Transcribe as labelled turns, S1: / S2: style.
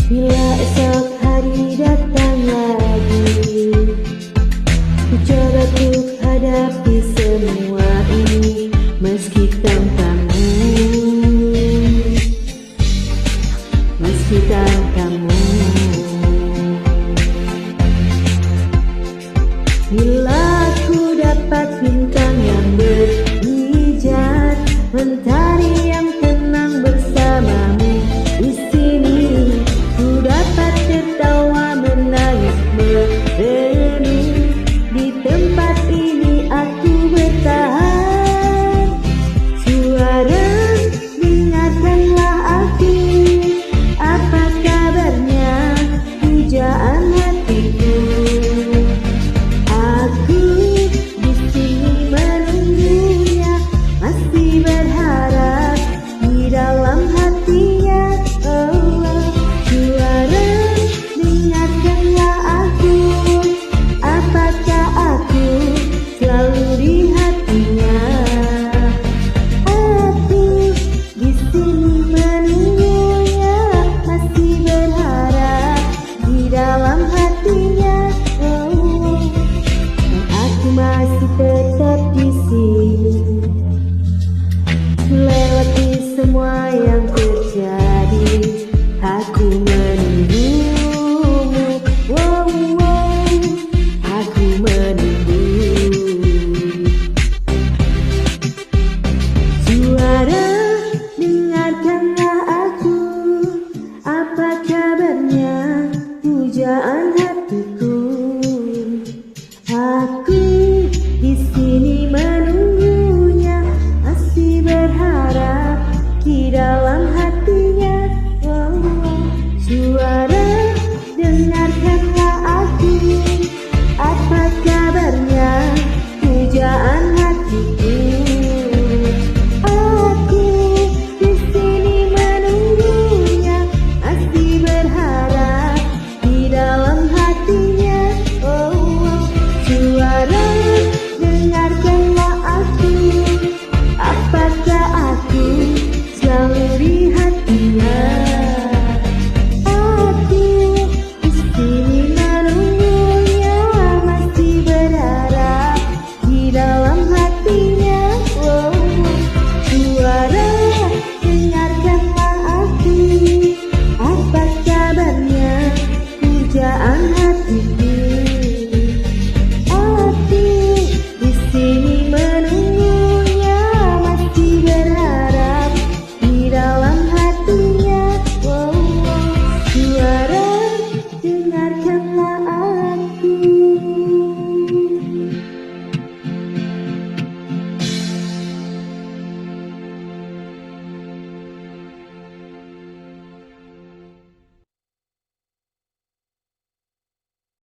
S1: Bila esok hari datang lagi, ku coba untuk hadapi semua ini meski tanpamu, meski tanpamu. Bila ku dapat bintang yang berhijab, mentari yang tenang bersamamu di sini, ku dapat tertawa, menangis, merenung. Di tempat ini aku bertahan. Suara, dengarkanlah aku. Apa kabarnya, pujaan hatiku? Aku di sini menunggunya, masih berharap di dalam hatinya. Oh, suara, dengarkanlah aku. Apakah aku selalu di hatinya? Aku di sini menunggunya, masih berharap di dalam hatinya. Oh, dan aku masih tetap di sini, melewati semua yang terjadi. Aku menunggumu, wow, wow. Aku menunggu. Suara, dengarkanlah aku. Apa kabarnya, pujaan